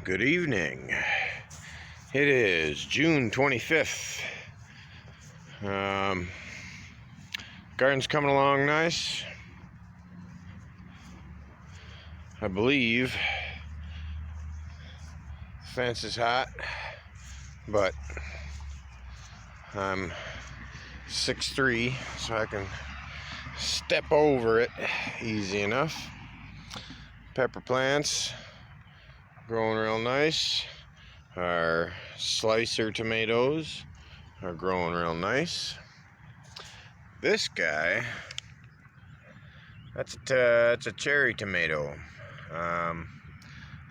Good evening. It is June 25th. Garden's coming along nice. I believe the fence is hot, but I'm 6'3", so I can step over it easy enough. Pepper plants growing real nice. Our slicer tomatoes are growing real nice. This guy, that's a cherry tomato.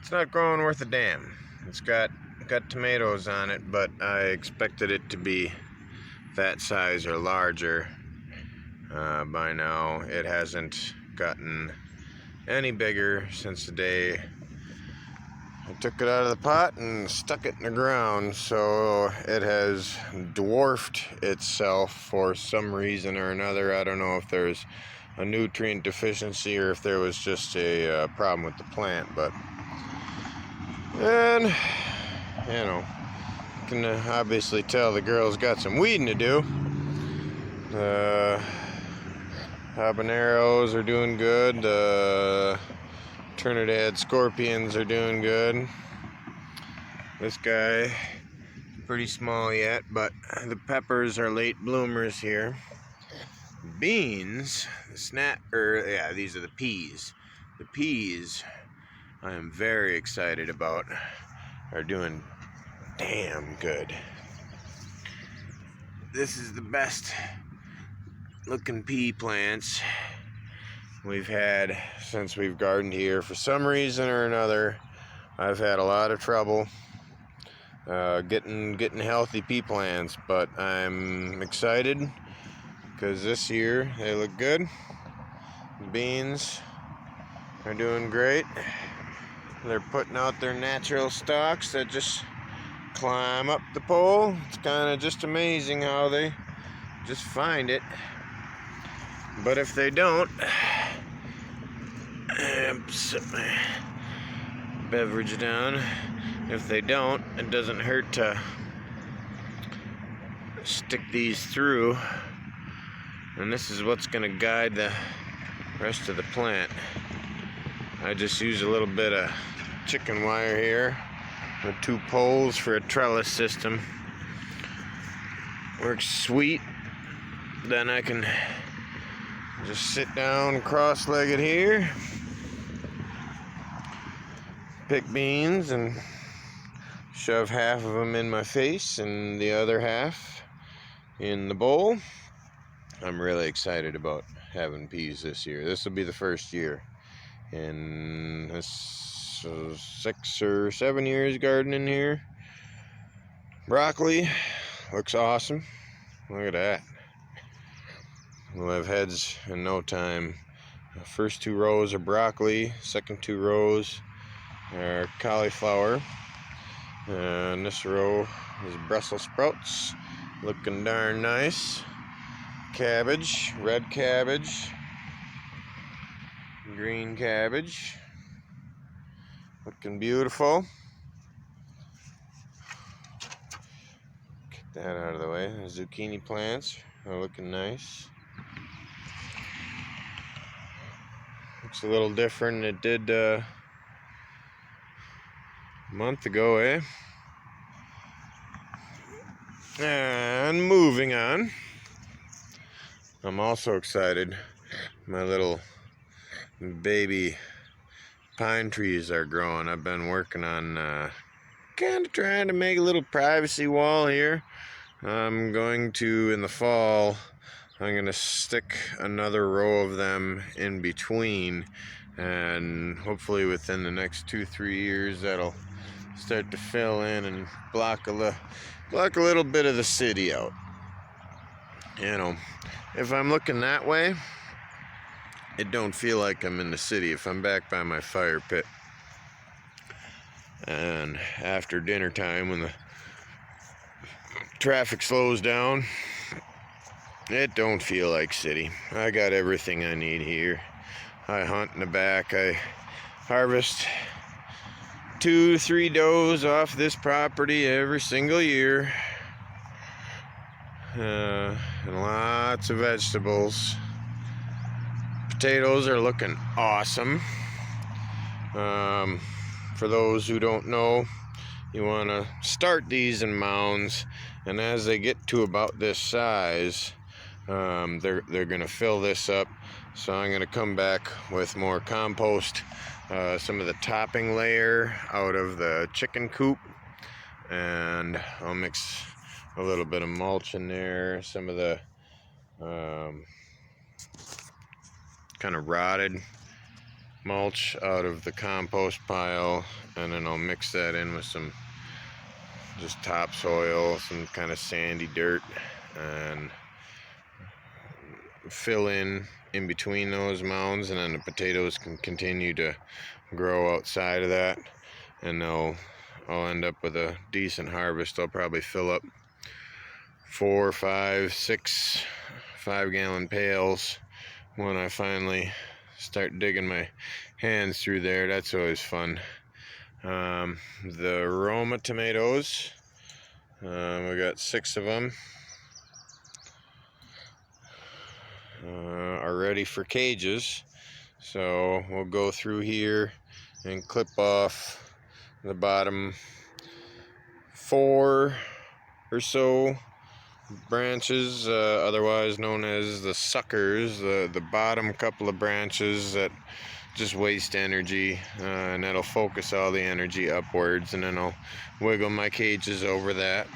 It's not growing worth a damn. It's got tomatoes on it, but I expected it to be that size or larger by now. It hasn't gotten any bigger since the day I took it out of the pot and stuck it in the ground, so it has dwarfed itself for some reason or another. I don't know if there's a nutrient deficiency or if there was just a problem with the plant, but and you know, you can obviously tell the girl's got some weeding to do. Habaneros are doing good. Trinidad scorpions are doing good. This guy, pretty small yet, but the peppers are late bloomers here. Beans, these are the peas. The peas I am very excited about are doing damn good. This is the best looking pea plants we've had since we've gardened here. For some reason or another, I've had a lot of trouble getting healthy pea plants, but I'm excited because this year they look good. The beans are doing great. They're putting out their natural stalks that just climb up the pole. It's kind of just amazing how they just find it. But if they don't, set my beverage down. If they don't, it doesn't hurt to stick these through, and this is what's going to guide the rest of the plant. I just use a little bit of chicken wire here with 2 poles for a trellis system. Works sweet. Then I can just sit down cross-legged here, pick beans and shove half of them in my face and the other half in the bowl. I'm really excited about having peas this year. This will be the first year in this 6 or 7 years gardening here. Broccoli looks awesome. Look at that. We'll have heads in no time. The first 2 rows are broccoli, second 2 rows are cauliflower, and this row is Brussels sprouts, looking darn nice. Cabbage, red cabbage, green cabbage, looking beautiful. Get that out of the way. The zucchini plants are looking nice. Looks a little different than it did a month ago, eh? And moving on, I'm also excited. My little baby pine trees are growing. I've been working on kind of trying to make a little privacy wall here. I'm going to, in the fall, I'm going to stick another row of them in between, and hopefully within the next 2-3 years that'll start to fill in and block a little bit of the city out. You know, if I'm looking that way, it don't feel like I'm in the city. If I'm back by my fire pit and after dinner time when the traffic slows down, it don't feel like city. I got everything I need here. I hunt in the back. I harvest 2-3 does off this property every single year. And lots of vegetables. Potatoes are looking awesome. For those who don't know, you want to start these in mounds, and as they get to about this size, they're going to fill this up. So I'm going to come back with more compost, some of the topping layer out of the chicken coop, and I'll mix a little bit of mulch in there, some of the kind of rotted mulch out of the compost pile, and then I'll mix that in with some just topsoil, some kind of sandy dirt, and fill in between those mounds, and then the potatoes can continue to grow outside of that, and I'll end up with a decent harvest. I'll probably fill up 4, 5, 6 5-gallon pails when I finally start digging my hands through there. That's always fun. The Roma tomatoes, we got 6 of them, are ready for cages. So we'll go through here and clip off the bottom 4 or so branches, otherwise known as the suckers, the bottom couple of branches that just waste energy, and that'll focus all the energy upwards, and then I'll wiggle my cages over that.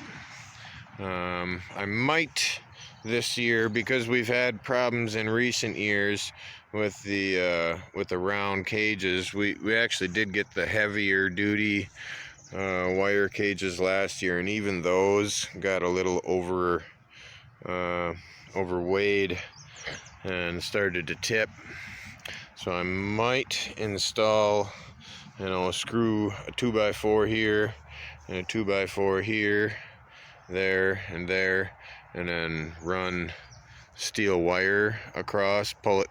I might this year, because we've had problems in recent years with the round cages. We actually did get the heavier duty wire cages last year, and even those got a little overweighed and started to tip. So I might install, screw a 2x4 here and a 2x4 here, there and there, and then run steel wire across, pull it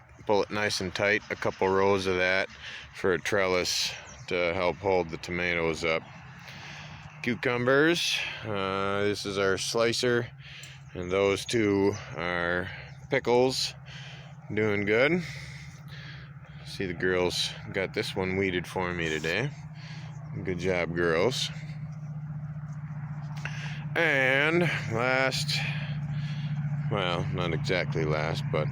nice and tight, a couple rows of that for a trellis to help hold the tomatoes up. Cucumbers, this is our slicer, and those 2 are pickles, doing good. See, the girls got this one weeded for me today. Good job, girls. And last, well, not exactly last, but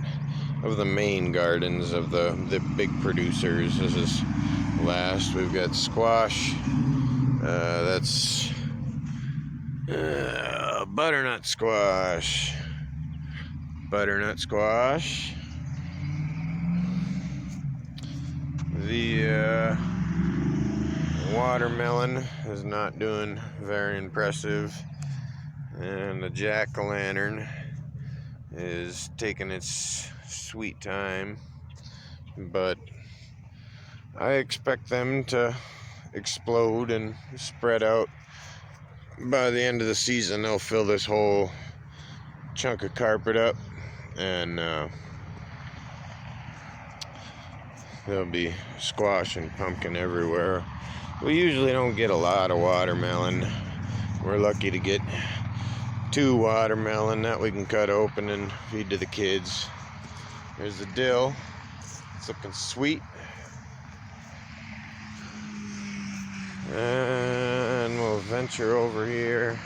of the main gardens of the big producers, this is last. We've got squash. That's butternut squash. Butternut squash. The watermelon is not doing very impressive, and the jack-o'-lantern is taking its sweet time, but I expect them to explode and spread out. By the end of the season, they'll fill this whole chunk of carpet up, and there'll be squash and pumpkin everywhere. We usually don't get a lot of watermelon. We're lucky to get 2 watermelon that we can cut open and feed to the kids. There's the dill. It's looking sweet. And we'll venture over here.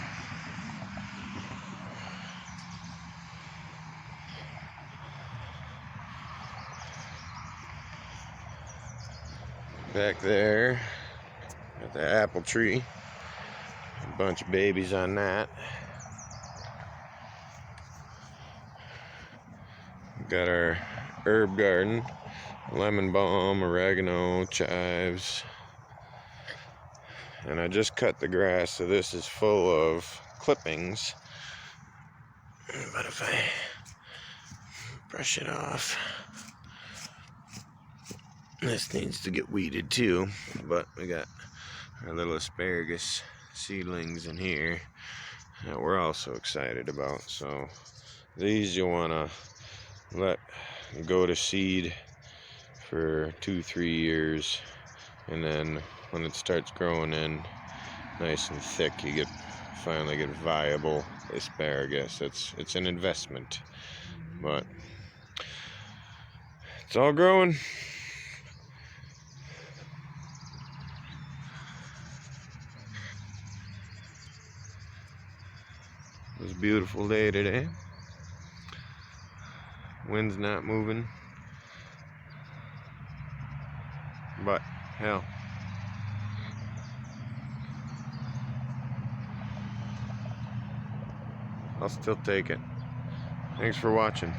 Back there at the apple tree, a bunch of babies on that. Got our herb garden, lemon balm, oregano, chives, and I just cut the grass, so this is full of clippings, but if I brush it off, this needs to get weeded too. But we got our little asparagus seedlings in here that we're also excited about. So these you want to let go to seed for 2-3 years, and then when it starts growing in nice and thick, you finally get viable asparagus. It's an investment, but it's all growing. It was a beautiful day today. Wind's not moving, but hell, I'll still take it. Thanks for watching.